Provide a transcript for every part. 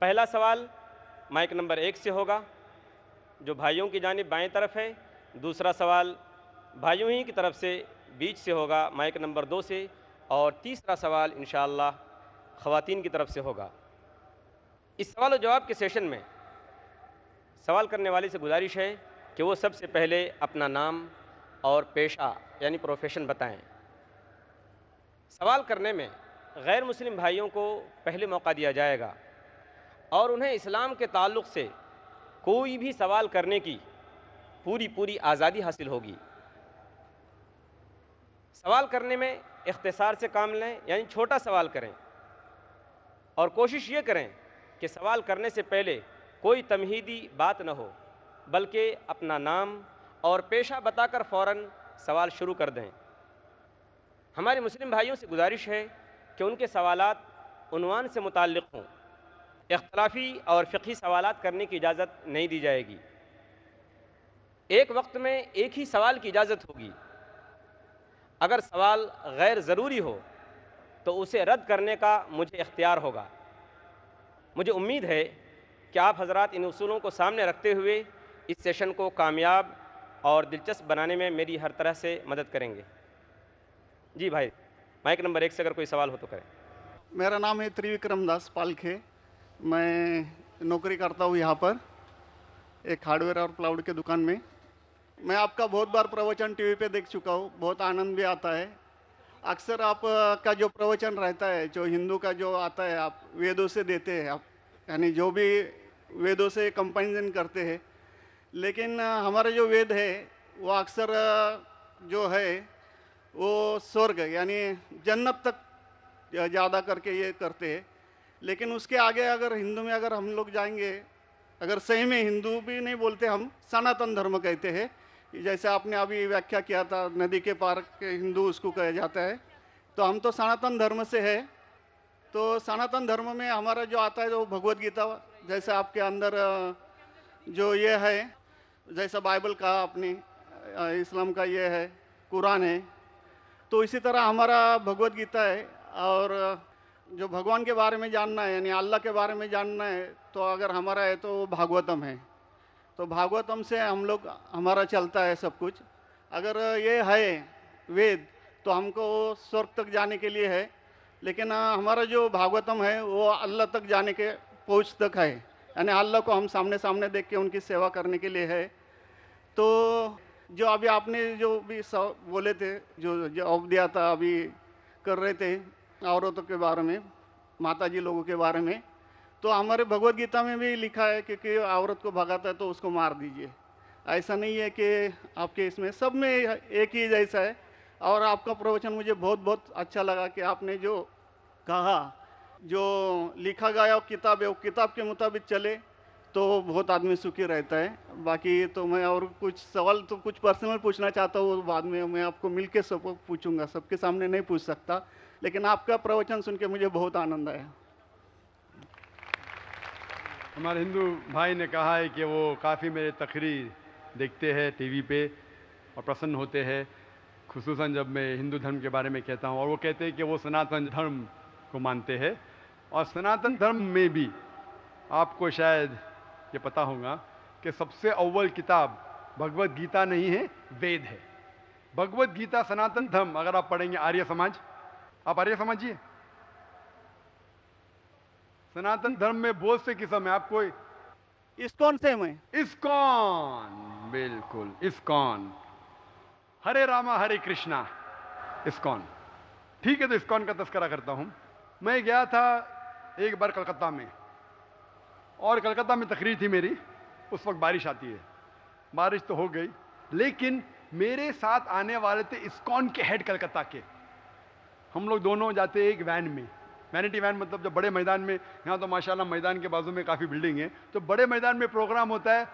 पहला सवाल mic number 1 से होगा, जो भाइयों की जानिब बाएं तरफ है। दूसरा सवाल भाइयों ही की तरफ से बीच से होगा, माइक नंबर 2 से। और तीसरा सवाल इंशाअल्लाह ख़वातीन की तरफ से होगा। इस सवाल और जवाब के सेशन में सवाल करने वाले से गुजारिश है कि वो सबसे पहले अपना नाम और पेशा यानी प्रोफेशन बताएं। सवाल करने में गैर मुस्लिम भाइयों को पहले मौका दिया जाएगा और उन्हें इस्लाम के ताल्लुक़ से कोई भी सवाल करने की पूरी आज़ादी हासिल होगी। सवाल करने में इख्तिसार से काम लें, यानी छोटा सवाल करें और कोशिश ये करें कि सवाल करने से पहले कोई तमहीदी बात न हो, बल्कि अपना नाम और पेशा बताकर फ़ौरन सवाल शुरू कर दें। हमारे मुस्लिम भाइयों से गुजारिश है कि उनके सवालात उन्वान से मुताल्लिक़ हों। इख्तलाफी और फ़िक़ही सवालात करने की इजाज़त नहीं दी जाएगी। एक वक्त में एक ही सवाल की इजाज़त होगी। अगर सवाल गैर ज़रूरी हो तो उसे रद्द करने का मुझे इख्तियार होगा। मुझे उम्मीद है कि आप हज़रात इन उसूलों को सामने रखते हुए इस सेशन को कामयाब और दिलचस्प बनाने में मेरी हर तरह से मदद करेंगे। जी भाई, माइक नंबर 1 से अगर कोई सवाल हो तो करें। मेरा नाम है त्रिविक्रम दास पालखे। मैं नौकरी करता हूँ यहाँ पर एक हार्डवेयर और क्लाउड के दुकान में। मैं आपका बहुत बार प्रवचन टीवी पे देख चुका हूँ, बहुत आनंद भी आता है। अक्सर आप का जो प्रवचन रहता है, जो हिंदू का जो आता है, आप वेदों से देते हैं, आप यानी जो भी वेदों से कंपेरिजन करते हैं। लेकिन हमारा जो वेद है वो अक्सर जो है वो स्वर्ग यानी जन्नत तक ज़्यादा करके ये करते हैं। लेकिन उसके आगे अगर हिंदू में अगर हम लोग जाएंगे, अगर सही में हिंदू भी नहीं बोलते, हम सनातन धर्म कहते हैं। जैसे आपने अभी व्याख्या किया था, नदी के पार के हिंदू उसको कहा जाता है। तो हम तो सनातन धर्म से है। तो सनातन धर्म में हमारा जो आता है वो भगवत गीता, जैसे आपके अंदर जो ये है, जैसा बाइबल का आपने इस्लाम का ये है, कुरान है, तो इसी तरह हमारा भगवत गीता है। और जो भगवान के बारे में जानना है यानी अल्लाह के बारे में जानना है तो अगर हमारा है तो भागवतम है। तो भागवतम से हम लोग हमारा चलता है सब कुछ। अगर ये है वेद तो हमको स्वर्ग तक जाने के लिए है। लेकिन हमारा जो भागवतम है वो अल्लाह तक जाने के पहुँच तक है, यानी अल्लाह को हम सामने सामने देख के उनकी सेवा करने के लिए है। तो जो अभी आपने जो भी बोले थे, जो जवाब दिया था, अभी कर रहे थे औरतों के बारे में, माताजी लोगों के बारे में, तो हमारे भगवत गीता में भी लिखा है कि औरत को भगाता है तो उसको मार दीजिए। ऐसा नहीं है कि आपके इसमें सब में एक ही जैसा है। और आपका प्रवचन मुझे बहुत बहुत अच्छा लगा कि आपने जो कहा, जो लिखा गया किताब है वो किताब के मुताबिक चले तो बहुत आदमी सुखी रहता है। बाकी तो मैं और कुछ सवाल तो कुछ पर्सनल पूछना चाहता हूँ, बाद में मैं आपको मिलके सब पूछूंगा, सबके सामने नहीं पूछ सकता। लेकिन आपका प्रवचन सुन के मुझे बहुत आनंद आया। हमारे हिंदू भाई ने कहा है कि वो काफ़ी मेरे तकरीर देखते हैं टीवी पे और प्रसन्न होते हैं, खुसूसन जब मैं हिंदू धर्म के बारे में कहता हूँ। और वो कहते हैं कि वो सनातन धर्म को मानते हैं। और सनातन धर्म में भी आपको शायद ये पता होगा कि सबसे अव्वल किताब भगवत गीता नहीं है, वेद है। भगवत गीता सनातन धर्म अगर आप पढ़ेंगे, आर्य समाज, आप आर्य समझिए, सनातन धर्म में बहुत से किस्म है। आपको इस्कॉन से मैं इस्कॉन, बिल्कुल इस्कॉन, हरे रामा हरे कृष्णा, इस्कॉन, ठीक है। तो इस्कॉन का तस्करा करता हूं। मैं गया था एक बार कलकत्ता में, और कलकत्ता में तकरीर थी मेरी। उस वक्त बारिश आती है, बारिश तो हो गई, लेकिन मेरे साथ आने वाले थे इस्कॉन के हेड कलकत्ता के। हम लोग दोनों जाते एक वैन में, वैनिटी वैन, मतलब जब बड़े मैदान में, यहाँ तो माशाल्लाह मैदान के बाजू में काफ़ी बिल्डिंग है, तो बड़े मैदान में प्रोग्राम होता है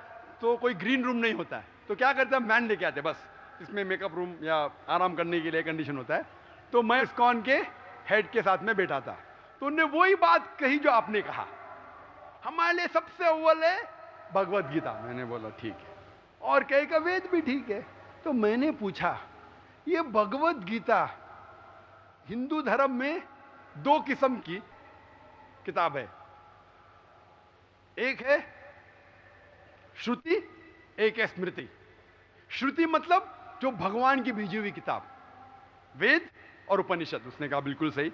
तो कोई ग्रीन रूम नहीं होता है, तो क्या करते हैं, वैन लेके आते हैं, बस इसमें मेकअप रूम या आराम करने के लिए कंडीशन होता है। तो मैं इस्कॉन के हेड के साथ में बैठा था, तो उन्होंने वही बात कही जो आपने कहा, हमारे लिए सबसे अव्वल है भगवत गीता। मैंने बोला ठीक है, और कहीं का वेद भी ठीक है। तो मैंने पूछा, ये भगवत गीता हिंदू धर्म में 2 किस्म की किताब है, एक है श्रुति, एक है स्मृति। श्रुति मतलब जो भगवान की भेजी हुई किताब, वेद और उपनिषद। उसने कहा बिल्कुल सही।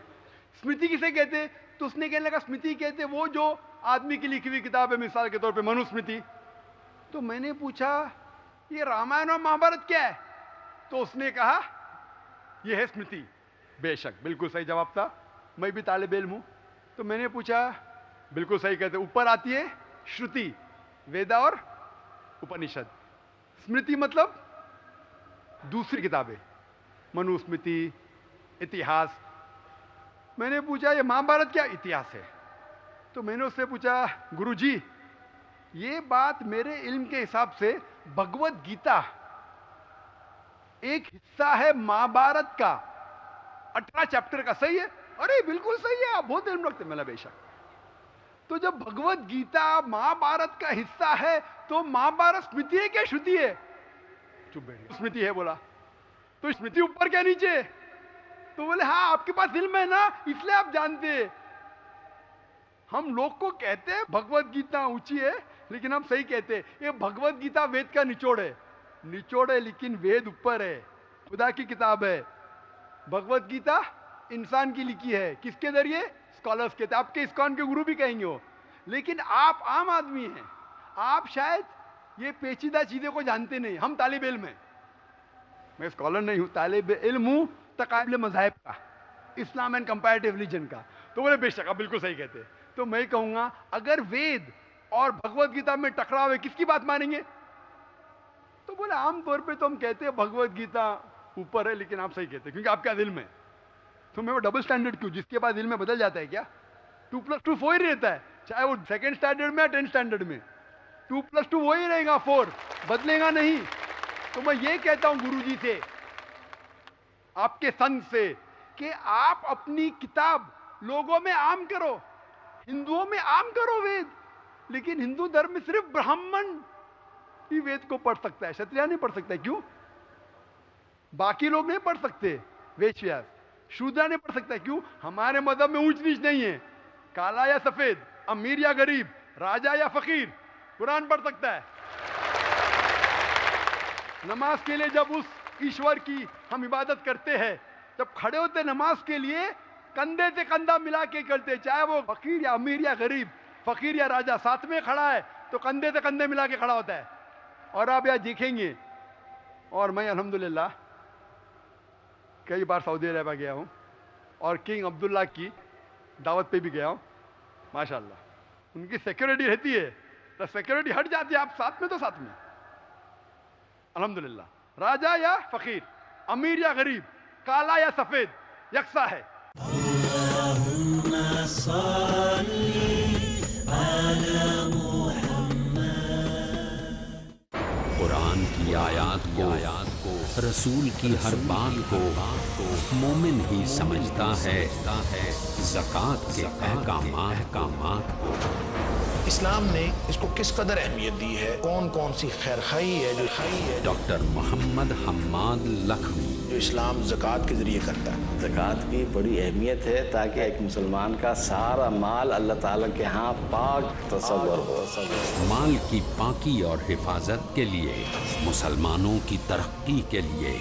स्मृति किसे कहते? तो उसने कहने लगा स्मृति कहते वो जो आदमी की लिखी हुई किताब है, मिसाल के तौर पे मनुस्मृति। तो मैंने पूछा ये रामायण और महाभारत क्या है? तो उसने कहा ये है स्मृति। बेशक बिल्कुल सही जवाब था, मैं भी तालिब इल्म हूं। तो मैंने पूछा बिल्कुल सही कहते, ऊपर आती है श्रुति, वेदा और उपनिषद। स्मृति मतलब दूसरी किताबें, मनुस्मृति, इतिहास। मैंने पूछा ये महाभारत क्या इतिहास है? तो मैंने उससे पूछा गुरुजी ये बात मेरे इल्म के हिसाब से भगवत गीता एक हिस्सा है महाभारत का, 18 चैप्टर का, सही है? अरे बिल्कुल सही है, आप बहुत इल्म रखते। मैंने बेशक। तो जब भगवत गीता महाभारत का हिस्सा है तो महाभारत स्मृति है क्या श्रुति है? चुप बैठ। स्मृति है बोला। तो स्मृति ऊपर क्या नीचे? तो बोले हाँ आपके पास इल्म है ना इसलिए आप जानते हैं। हम लोग को कहते हैं भगवत गीता ऊंची है, लेकिन हम सही कहते हैं ये भगवत गीता वेद का निचोड़ है। निचोड़ है लेकिन वेद ऊपर है, खुदा की किताब है। भगवत गीता इंसान की लिखी है, किसके जरिए? स्कॉलर्स के। आपके इस्कॉन के गुरु भी कहेंगे वो। लेकिन आप आम आदमी हैं, आप शायद ये पेचीदा चीजें को जानते नहीं। हम तालिब इल्म हैं, मैं स्कॉलर नहीं हूं, तालिब इल्म हूं तकाबिल मज़ाहिब का, इस्लाम एंड कंपैरेटिव रिलीजन का। तो बोले बेशक आप बिल्कुल सही कहते। तो मैं कहूंगा अगर वेद और भगवत गीता में टकराव है किसकी बात मानेंगे? तो बोले आमतौर पे तो हम कहते हैं भगवत गीता ऊपर है, लेकिन आप सही कहते हैं क्योंकि आपका दिल में। तो मैं वो डबल स्टैंडर्ड क्यों? जिसके बाद दिल में बदल जाता है क्या? 2 + 2 4 ही रहता है, चाहे वो 2nd स्टैंडर्ड में या 10th स्टैंडर्ड में। 2 + 2 वही रहेगा, 4 बदलेगा नहीं। तो मैं ये कहता हूं गुरुजी से, आपके संत से, कि आप अपनी किताब लोगों में आम करो, हिंदुओं में आम करो वेद। लेकिन हिंदू धर्म में सिर्फ ब्राह्मण ही वेद को पढ़ सकता है, क्षत्रिय नहीं पढ़ सकता है। क्यों? बाकी लोग नहीं पढ़ सकते, वेद व्यास शूद्र नहीं पढ़ सकता। क्यों? हमारे मजहब में ऊंच नीच नहीं है, काला या सफेद, अमीर या गरीब, राजा या फकीर, कुरान पढ़ सकता है। नमाज के लिए जब उस ईश्वर की हम इबादत करते हैं, जब खड़े होते नमाज के लिए कंधे से कंधा मिला के करते, चाहे वो फकीर या अमीर या गरीब, फकीर या राजा साथ में खड़ा है तो कंधे से कंधे मिला के खड़ा होता है। और आप यहाँ देखेंगे, और मैं अल्हम्दुलिल्लाह कई बार सऊदी अरब गया हूँ और किंग अब्दुल्ला की दावत पे भी गया हूँ। माशाल्लाह उनकी सिक्योरिटी रहती है, तो सिक्योरिटी हट जाती है, आप साथ में तो साथ में। अल्हम्दुलिल्लाह राजा या फकीर, अमीर या गरीब, काला या सफेद, यकसा है। कुरान की आयात को रसूल की हर बात को मोमिन ही समझता है ज़कात के अहकामात को। इस्लाम ने इसको किस कदर अहमियत दी है, कौन कौन सी खैरखाई है जो खाई है। डॉक्टर मोहम्मद हम्माद लखवी जो इस्लाम ज़कात के जरिए करता है। ज़कात की बड़ी अहमियत है ताकि एक मुसलमान का सारा माल अल्लाह ताला के यहाँ पाक तसव्वुर हो। माल की पाकी और हिफाजत के लिए, मुसलमानों की तरक्की के लिए,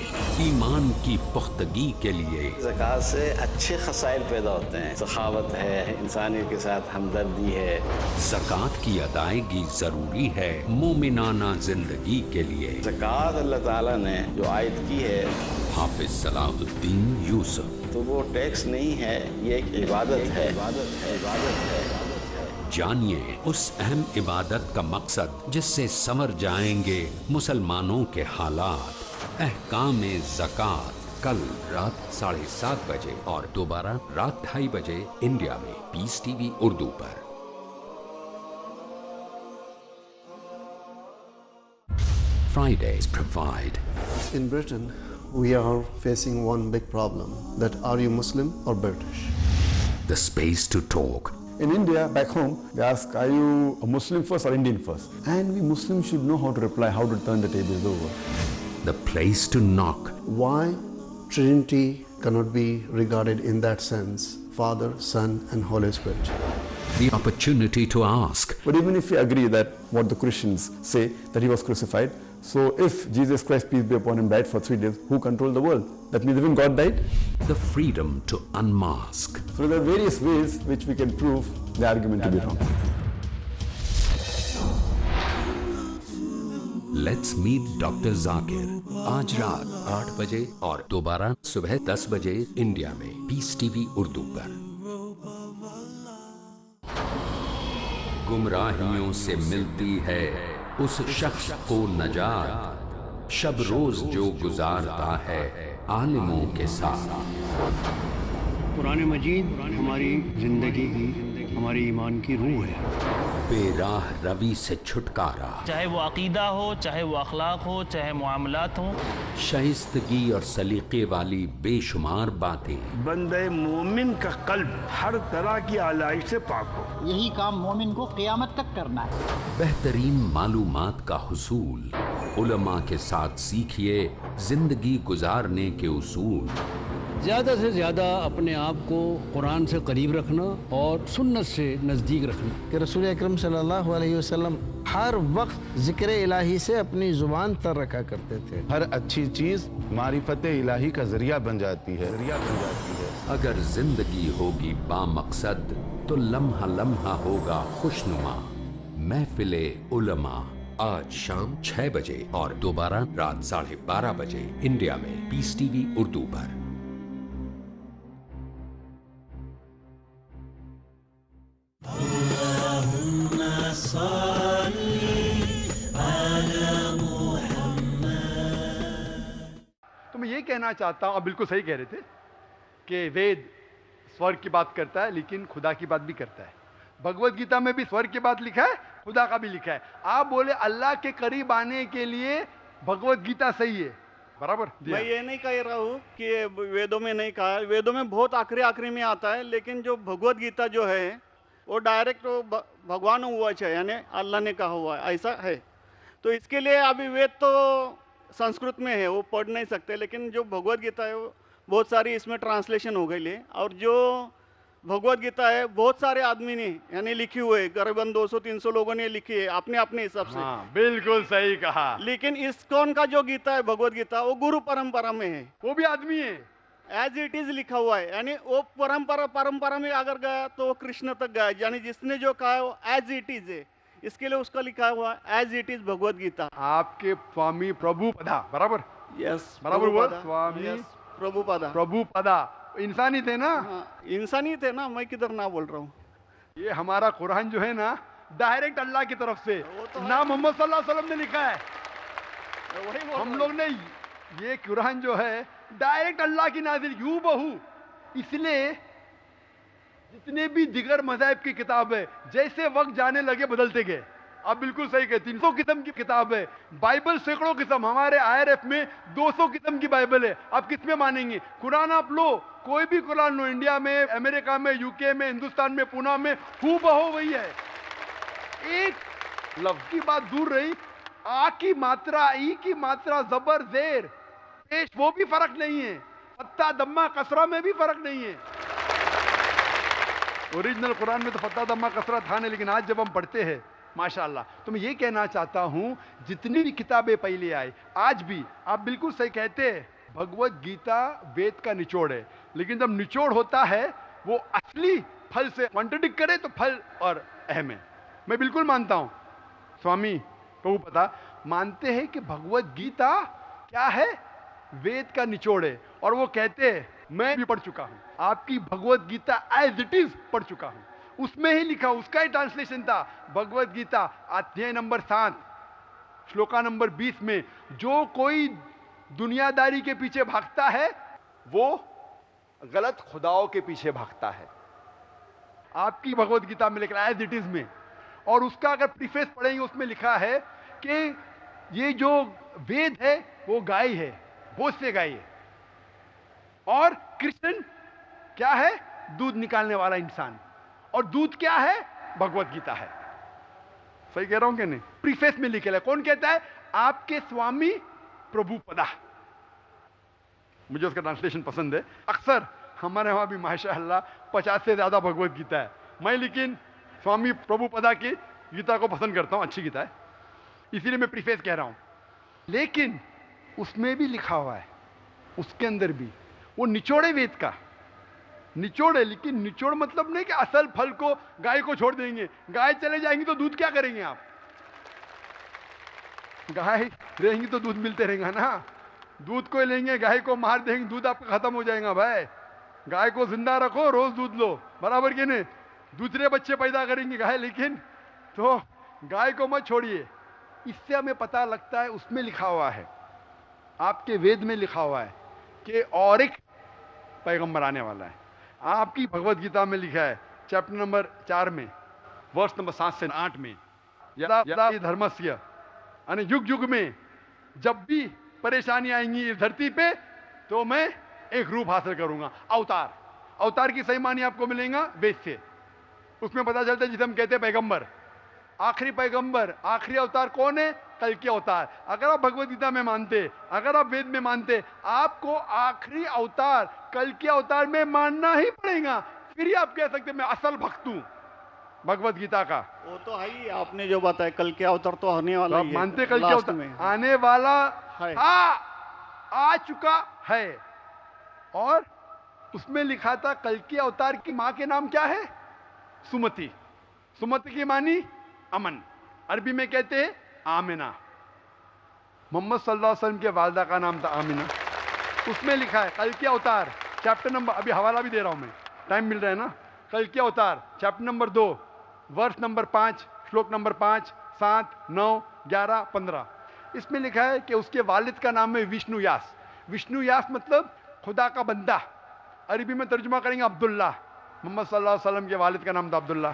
ईमान की पुख्तगी के लिए। ज़कात से अच्छे खसाइल पैदा होते हैं, सखावत है, इंसानियत के साथ हमदर्दी है। ज़कात की अदायगी जरूरी है मोमिनाना जिंदगी के लिए। ज़कात अल्लाह ताला ने जो आयत की है, हाफिज सलाहुद्दीन यूसुफ, तो वो टैक्स नहीं है, ये एक इबादत है। जानिए उस अहम इबादत का मकसद जिससे संवर जाएंगे मुसलमानों के हालात। अहकाम ज़कात कल रात 7:30 बजे और दोबारा रात 2:30 बजे इंडिया में पीस टीवी उर्दू पर। Fridays provide. In Britain, we are facing one big problem, that are you Muslim or British? The space to talk. In India, back home, they ask, are you a Muslim first or Indian first? And we Muslims should know how to reply, how to turn the tables over. The place to knock. Why Trinity cannot be regarded in that sense, Father, Son and Holy Spirit? the opportunity to ask. But even if we agree that what the Christians say, that he was crucified, so if Jesus Christ, peace be upon him, died for 3 days, who controlled the world? That means even God died? The freedom to unmask. So there are various ways which we can prove the argument to be wrong. Let's meet Dr. Zakir. आज रात 8 बजे और दोबारा सुबह 10 बजे India में piece TV Urdu पर। गुमराहियों से मिलती है उस शख्स को नजात, शब रोज जो गुजारता है आलिमों के साथ। कुरान मजीद हमारी जिंदगी की, हमारी ईमान की रूह है। बेराह रवि से छुटकारा, चाहे वो अकीदा हो, चाहे वो अखलाक हो, चाहे मुआमलात हो। शाइस्तगी और सलीके वाली बेशुमार बातें। बंदे मोमिन का कल्ब हर तरह की आलाइश से पाक हो। यही काम मोमिन को क़यामत तक करना है। बेहतरीन मालूमात का हुसूल, उलमा के साथ सीखिए जिंदगी गुजारने के उसूल। ज़्यादा से ज़्यादा अपने आप को कुरान से करीब रखना और सुन्नत से नज़दीक रखना। कि रसूल अकरम सल्लल्लाहु अलैहि वसल्लम हर वक्त ज़िक्र इलाही से अपनी ज़ुबान तर रखा करते थे। हर अच्छी चीज़ मारिफत इलाही का ज़रिया बन जाती है। अगर जिंदगी होगी बामकसद तो लम्हा लम्हा होगा खुशनुमा। महफिले उलमा आज शाम 6 बजे और दोबारा रात 12:30 बजे इंडिया में पीस टीवी उर्दू पर। तो मैं ये कहना चाहता हूँ, आप बिल्कुल सही कह रहे थे कि वेद स्वर्ग की बात करता है लेकिन खुदा की बात भी करता है। भगवत गीता में भी स्वर्ग की बात लिखा है, खुदा का भी लिखा है। आप बोले अल्लाह के करीब आने के लिए भगवत गीता सही है, बराबर। मैं ये नहीं कह रहा हूँ कि वेदों में नहीं कहा, वेदों में बहुत आखिरी में आता है, लेकिन जो भगवत गीता जो है वो डायरेक्ट भगवान हुआ है, यानी अल्लाह ने कहा हुआ है, ऐसा है। तो इसके लिए अभी वेद तो संस्कृत में है, वो पढ़ नहीं सकते, लेकिन जो भगवत गीता है वो बहुत सारी इसमें ट्रांसलेशन हो गई है। और जो भगवत गीता है बहुत सारे आदमी ने यानी लिखी हुई है, करीबन 200-300 लोगों ने लिखी है अपने अपने हिसाब से। हाँ, बिल्कुल सही कहा। लेकिन इस्कॉन का जो गीता है भगवत गीता वो गुरु परंपरा में है, वो भी आदमी है, एज इट इज लिखा हुआ है। यानी वो परंपरा में अगर गया तो कृष्ण तक गया, यानी जिसने जो कहा है वो एज इट इज है, इसके लिए उसका लिखा हुआ as it is Bhagavad Gita. आपके स्वामी प्रभुपदा, बराबर। यस, बराबर हुआ। स्वामी प्रभुपदा। प्रभुपदा इंसानी थे ना? हाँ, इंसानी थे ना, मैं किधर ना बोल रहा हूँ। ये हमारा कुरान जो है ना डायरेक्ट अल्लाह की तरफ से ना मोहम्मद सल्लल्लाहु अलैहि वसल्लम ने लिखा है। हम लोग ने ये कुरान जो है डायरेक्ट अल्लाह की नाज़िल यूं बहू। इसलिए जितने भी दिगर मज़ाहिब की किताब है जैसे वक्त जाने लगे बदलते गए। आप बिल्कुल सही कहते हैं। 300 किस्म की किताब है, बाइबल सैकड़ों किस्म, हमारे IRF में 200 किस्म की बाइबल है। आप किस में मानेंगे? कुरान आप लो, कोई भी कुरान लो, इंडिया में, अमेरिका में, यूके में, हिंदुस्तान में, पूना में, हूबहू वही है। एक लफ्ज की बात दूर रही, आ की मात्रा, ई की मात्रा, जबर जेर पेश, वो भी फर्क नहीं है। फत्ता दम्मा कसरा में भी फर्क नहीं है। ओरिजिनल कुरान में तो फत्ता दम्मा कसरा था नहीं, लेकिन आज जब हम पढ़ते हैं माशाअल्लाह। तो मैं ये कहना चाहता हूं जितनी भी किताबें पहले आई आज भी, आप बिल्कुल सही कहते हैं, भगवत गीता वेद का निचोड़ है। लेकिन जब निचोड़ होता है वो असली फल से कॉन्ट्रडिक्ट करे तो फल और अहम है। मैं बिल्कुल मानता हूं, स्वामी प्रभुपदा मानते हैं कि भगवत गीता क्या है, वेद का निचोड़ है। और वो कहते हैं, मैं भी पढ़ चुका हूं, आपकी Bhagavad Gita as it is पढ़ चुका हूं, उसमें ही लिखा, उसका ही ट्रांसलेशन था। भगवत गीता अध्याय नंबर 7 श्लोका नंबर 20 में, जो कोई दुनियादारी के पीछे भागता है वो गलत खुदाओं के पीछे भागता है। आपकी भगवत गीता में लिखा एज इट इज में, और उसका अगर प्रीफेस पढ़ेंगे उसमें लिखा है कि ये जो वेद है वो गाय है, भोज से गाय है, और कृष्ण क्या है, दूध निकालने वाला इंसान, और दूध क्या है, भगवत गीता है। सही कह रहा हूं कि नहीं? प्रीफेस में लिखेला। कौन कहता है? आपके स्वामी प्रभुपदा। मुझे उसका ट्रांसलेशन पसंद है। अक्सर हमारे वहां भी माशाअल्लाह 50 से ज्यादा भगवत गीता है। मैं लेकिन स्वामी प्रभुपदा की गीता को पसंद करता हूं, अच्छी गीता है, इसीलिए मैं प्रीफेस कह रहा हूं। लेकिन उसमें भी लिखा हुआ है, उसके अंदर भी वो निचोड़े वेद का निचोड़ है, लेकिन निचोड़ मतलब नहीं कि असल फल को गाय को छोड़ देंगे, गाय चले जाएंगी तो दूध क्या करेंगे आप? गाय रहेंगी तो दूध मिलते रहेगा ना, दूध को लेंगे गाय को मार देंगे, दूध आपका खत्म हो जाएगा। भाई गाय को जिंदा रखो, रोज दूध लो, बराबर के नहीं? दूसरे बच्चे पैदा करेंगे गाय, लेकिन तो गाय को मत छोड़िए। इससे हमें पता लगता है, उसमें लिखा हुआ है, आपके वेद में लिखा हुआ है कि और एक पैगंबर आने वाला है। आपकी भगवत गीता में लिखा है चैप्टर नंबर 4 में वर्ष नंबर 7 से 8 में, यदा यदा धर्मस्य, यानी युग युग में जब भी परेशानी आएंगी इस धरती पे तो मैं एक रूप हासिल करूंगा, अवतार। अवतार की सही मानी आपको मिलेगा वेद से, उसमें पता चलता है जिसे हम कहते हैं पैगंबर, आखिरी पैगंबर, आखिरी अवतार कौन है? कल के अवतार। अगर आप भगवत गीता में मानते, अगर आप वेद में मानते, आपको आखिरी अवतार कल के अवतार में मानना ही पड़ेगा, फिर ही आप कह सकते मैं असल भक्त हूं भगवत गीता का। वो तो है ही, आपने जो बताया कल के अवतार तो आने वाला तो ही है, मानते कल के अवतार में आने वाला है। आ चुका है। और उसमें लिखा था कल के अवतार की मां के नाम क्या है? सुमति। सुमति की मानी अमन, अरबी में कहते हैं आमिना। मोहम्मद सल्लल्लाहु अलैहि वसल्लम के वालदा का नाम था आमिना। उसमें लिखा है कल के अवतार, चैप्टर नंबर, अभी हवाला भी दे रहा हूं मैं, टाइम मिल रहा है ना। कल के अवतार चैप्टर नंबर 2 वर्ष नंबर 5 श्लोक नंबर 5, 7, 9, 11, 15। इसमें लिखा है कि उसके वालिद का नाम है विष्णु यास। विष्णु यास मतलब खुदा का बंदा, अरबी में तर्जुमा करेंगे अब्दुल्ला। मोहम्मद सल्लल्लाहु अलैहि वसल्लम के वालिद का नाम था अब्दुल्ला।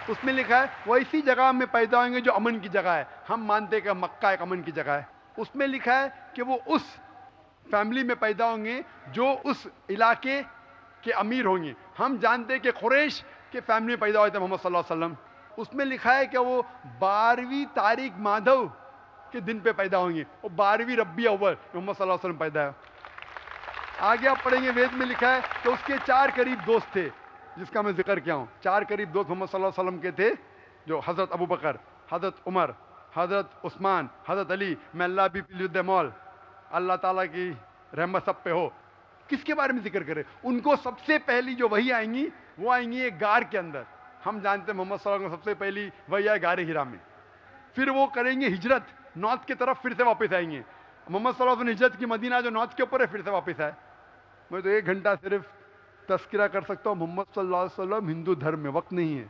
उसमें लिखा है वो इसी जगह में पैदा होंगे जो अमन की जगह है। हम मानते हैं कि मक्का एक अमन की जगह है। उसमें लिखा है कि वो उस फैमिली में पैदा होंगे जो उस इलाके के अमीर होंगे। हम जानते हैं कि कुरैश के फैमिली में पैदा हुए थे मोहम्मद सल्लल्लाहु अलैहि वसल्लम। उसमें लिखा है कि वो 12वीं तारीख माधव के दिन पे पैदा होंगे, वो 12वीं रब्बी अव्वल मोहम्मद सल्लल्लाहु अलैहि वसल्लम पैदा है। आगे आप पढ़ेंगे वेद में लिखा है कि उसके 4 करीब दोस्त थे, जिसका मैं जिक्र किया हूं। 4 करीब दोस्त मोहम्मद सल्लल्लाहु अलैहि वसल्लम के थे, जो हजरत अबू बकर, हजरत उमर, हजरत उस्मान, हजरत अली। मैं अल्लाह भी मौल, अल्लाह ताला की रहमत सब पे हो। किसके बारे में जिक्र करें? उनको सबसे पहली जो वही आएंगी वो आएंगी एक गार के अंदर। हम जानते हैं मोहम्मद सल्लल्लाहु अलैहि वसल्लम सबसे पहली वही आए गारे हिरा में। फिर वो करेंगे हिजरत, नॉर्थ की तरफ फिर से वापस आएंगे। मोहम्मद सल्लल्लाहु अलैहि वसल्लम हिजरत की मदीना जो नॉर्थ के ऊपर है, फिर से वापस आए। मैं तो 1 घंटा सिर्फ तस्करा कर सकता हूँ मोहम्मद सल्लल्लाहु अलैहि वसल्लम हिंदू धर्म में, वक्त नहीं है।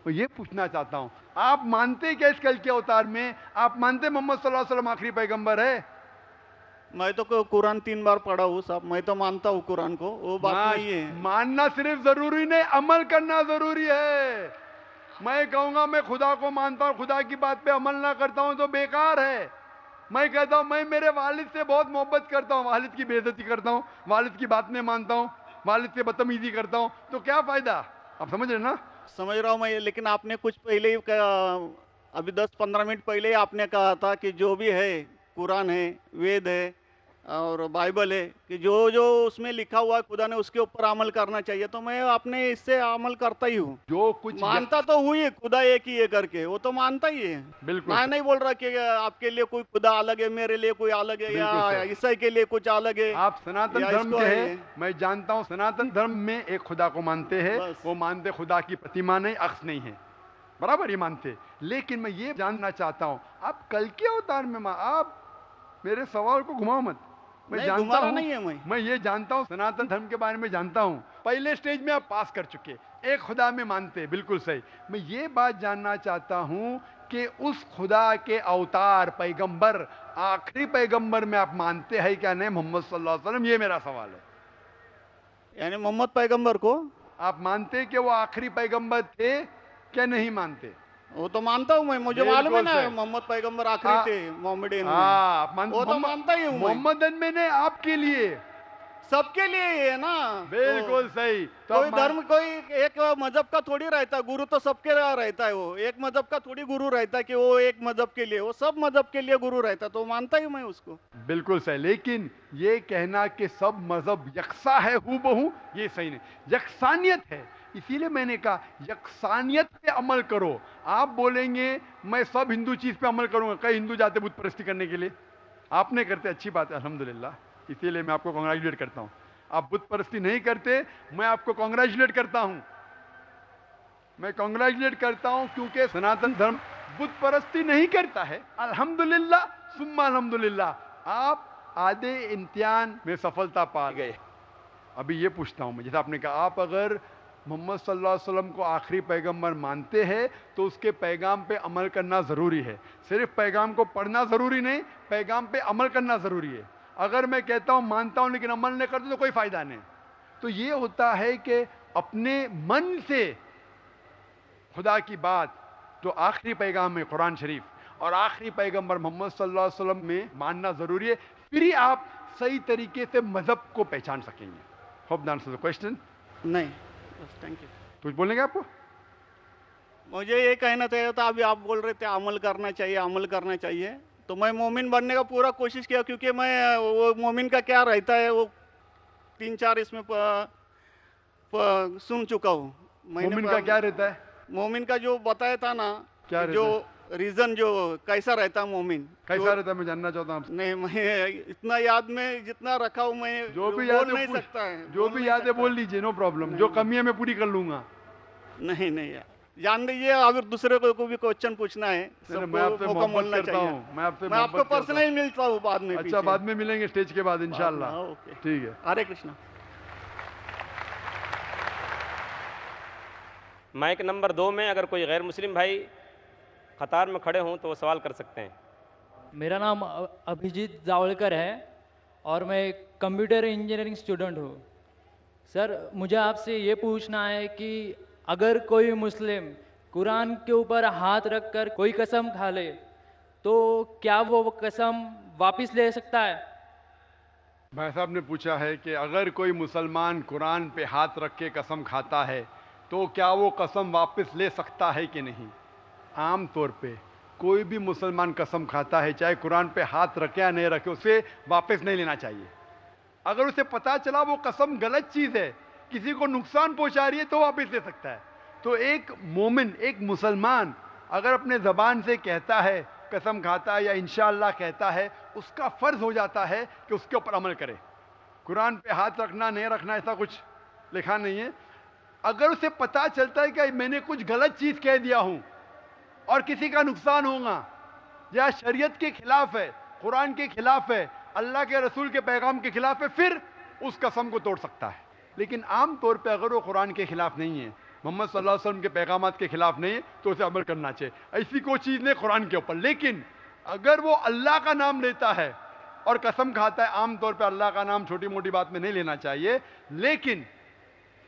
मैं ये पूछना चाहता हूँ, आप मानते क्या इस कल के अवतार में? आप मानते मोहम्मद सल्लल्लाहु अलैहि वसल्लम आखिरी पैगंबर है? मैं तो कुरान 3 बार पढ़ा हूँ साहब, मैं तो मानता हूँ कुरान को, वो बात नहीं है। मानना सिर्फ जरूरी नहीं, अमल करना जरूरी है। मैं कहूंगा मैं खुदा को मानता हूँ, खुदा की बात पे अमल ना करता हूँ तो बेकार है। मैं कहता हूँ मैं मेरे वालिद से बहुत मोहब्बत करता हूँ, वालिद की बेइज्जती करता हूँ, वालिद की बात नहीं मानता हूँ, वालिद से बदतमीजी करता हूँ, तो क्या फायदा? आप समझ रहे ना? समझ रहा हूँ मैं, लेकिन आपने कुछ पहले ही अभी 10-15 मिनट पहले ही आपने कहा था कि जो भी है कुरान है, वेद है और बाइबल है, कि जो जो उसमें लिखा हुआ है खुदा ने उसके ऊपर अमल करना चाहिए। तो मैं अपने इससे अमल करता ही हूँ। जो कुछ मानता तो हुई खुदा एक ही है करके, वो तो मानता ही है। बिल्कुल। मैं नहीं बोल रहा कि आपके लिए कोई खुदा अलग है, मेरे लिए कोई अलग है, या ईसाई के लिए कुछ अलग है। आप सनातन धर्म के हैं, मैं जानता हूँ सनातन धर्म में एक खुदा को मानते हैं। वो मानते खुदा की प्रतिमा नहीं, अक्स नहीं है, बराबर ये मानते। लेकिन मैं ये जानना चाहता हूँ, आप कल के अवतार में आप मेरे सवाल को घुमाओ मत। मैं जानता हूं, नहीं है मैं ये जानता हूं, सनातन धर्म के बारे में जानता हूं। पहले स्टेज में आप पास कर चुके, एक खुदा में मानते, बिल्कुल सही। मैं ये बात जानना चाहता हूं कि उस खुदा के अवतार पैगंबर, आखिरी पैगंबर में आप मानते हैं क्या नहीं मोहम्मद सल्लल्लाहु अलैहि वसल्लम? ये मेरा सवाल है। यानी मोहम्मद पैगंबर को आप मानते कि वो आखिरी पैगंबर थे क्या नहीं मानते? वो तो मानता हूँ मैं, मुझे मालूम है ना मोहम्मद पैगंबर आखिरी थे मोहम्मदन में। वो तो मानता ही हूँ। मोहम्मदन में ने आपके लिए, सबके लिए है ना। बिल्कुल सही। तो कोई धर्म, कोई एक मजहब का थोड़ी रहता है गुरु, तो सबके रहता है। वो एक मजहब का थोड़ी गुरु रहता है कि वो एक मजहब के लिए, वो सब मजहब के लिए गुरु रहता है। तो मानता ही मैं उसको। बिल्कुल सही। लेकिन ये कहना कि सब मजहब यकसा है हूबहू, ये सही नहीं। यकसानियत है, इसीलिए मैंने कहा यकसानियत पे अमल करो। आप बोलेंगे मैं सब हिंदू चीज पे अमल करूंगा, कई हिंदू जाते बुत परस्ती करने के लिए, आप नहीं करते, अच्छी बात है अल्हम्दुलिल्लाह, इसीलिए मैं आपको कॉन्ग्रेचुलेट करता हूं। आप बुत परस्ती नहीं करते, मैं आपको कॉन्ग्रेचुलेट करता हूं, मैं कॉन्ग्रेचुलेट करता हूं, क्योंकि सनातन धर्म बुत परस्ती नहीं करता है। अल्हम्दुलिल्लाह सुम्मा अल्हम्दुलिल्लाह आप आधे इम्तिहान में सफलता पा गए। अभी ये पूछता हूं मैं, जैसे आपने कहा आप अगर मोहम्मद सल्लल्लाहु अलैहि वसल्लम को आखिरी पैगंबर मानते हैं तो उसके पैगाम पे अमल करना ज़रूरी है। सिर्फ पैगाम को पढ़ना ज़रूरी नहीं, पैगाम पे अमल करना ज़रूरी है। अगर मैं कहता हूं मानता हूं लेकिन अमल नहीं करता तो कोई फ़ायदा नहीं। तो ये होता है कि अपने मन से खुदा की बात जो आखिरी पैगाम है कुरान शरीफ और आखिरी पैगंबर मोहम्मद सल्लल्लाहु अलैहि वसल्लम में मानना ज़रूरी है, फिर ही आप सही तरीके से मज़हब को पहचान सकेंगे। Hope that answers the question. नहीं, थैंक यू। कुछ बोलेंगे आपको? मुझे ये कहना चाहिए था, अभी आप बोल रहे थे अमल करना चाहिए, अमल करना चाहिए, तो मैं मोमिन बनने का पूरा कोशिश किया, क्योंकि मैं वो मोमिन का क्या रहता है वो 3-4 इसमें सुन चुका हूँ। मोमिन का क्या रहता है? मोमिन का जो बताया था ना, क्या जो रीजन जो कैसा रहता है मोमिन, कैसा रहता है मैं जानना चाहता हूँ। नहीं, मैं इतना याद में जितना रखा हूँ मैं जो भी याद नहीं सकता है, जो भी याद है बोल लीजिए, नो प्रॉब्लम। जो कमी है मैं पूरी कर लूंगा। नहीं यार, जान लीजिए, अगर दूसरे को भी क्वेश्चन पूछना है मैं आपसे मोहब्बत करता हूँ, मैं आपको पर्सनली मिलता हूँ बाद में। अच्छा, बाद में मिलेंगे स्टेज के बाद इंशाल्लाह। ठीक है, हरे कृष्णा। माइक नंबर 2 में अगर कोई गैर मुस्लिम भाई कतार में खड़े हों तो वो सवाल कर सकते हैं। मेरा नाम अभिजीत जावलकर है और मैं कंप्यूटर इंजीनियरिंग स्टूडेंट हूँ। सर, मुझे आपसे ये पूछना है कि अगर कोई मुस्लिम कुरान के ऊपर हाथ रखकर कोई कसम खा ले तो क्या वो कसम वापस ले सकता है? भाई साहब ने पूछा है कि अगर कोई मुसलमान कुरान पे हाथ रख के कसम खाता है तो क्या वो कसम वापस ले सकता है कि नहीं। आम तौर पे कोई भी मुसलमान कसम खाता है, चाहे कुरान पे हाथ रखे या नहीं रखे, उसे वापस नहीं लेना चाहिए। अगर उसे पता चला वो कसम गलत चीज़ है, किसी को नुकसान पहुंचा रही है, तो वापस ले सकता है। तो एक मोमिन, एक मुसलमान अगर अपने ज़बान से कहता है, कसम खाता है या इंशाअल्लाह कहता है, उसका फ़र्ज़ हो जाता है कि उसके ऊपर अमल करे। कुरान पे हाथ रखना नहीं रखना ऐसा कुछ लिखा नहीं है। अगर उसे पता चलता है कि मैंने कुछ गलत चीज़ कह दिया हूँ और किसी का नुकसान होगा या शरीयत के खिलाफ है, कुरान के खिलाफ है, अल्लाह के रसूल के पैगाम के खिलाफ है, फिर उस कसम को तोड़ सकता है। लेकिन आम तौर पे अगर वो कुरान के खिलाफ नहीं है, मोहम्मद सल्लल्लाहु अलैहि वसल्लम के पैगामात के खिलाफ नहीं है, तो उसे अमल करना चाहिए। ऐसी कोई चीज़ नहीं कुरान के ऊपर। लेकिन अगर वो अल्लाह का नाम लेता है और कसम खाता है, आम तौर पर अल्लाह का नाम छोटी मोटी बात में नहीं लेना चाहिए, लेकिन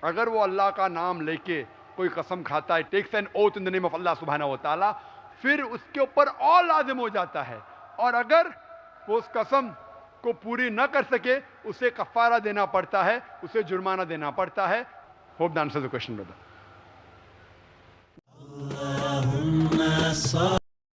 अगर वो अल्लाह का नाम लेके कोई कसम खाता है, takes an oath in the name of Allah सुब्हानहू व तआला, फिर उसके ऊपर और लाजिम हो जाता है। और अगर वो उस कसम को पूरी न कर सके, उसे कफारा देना पड़ता है, उसे जुर्माना देना पड़ता है। Hope that answers the question brother.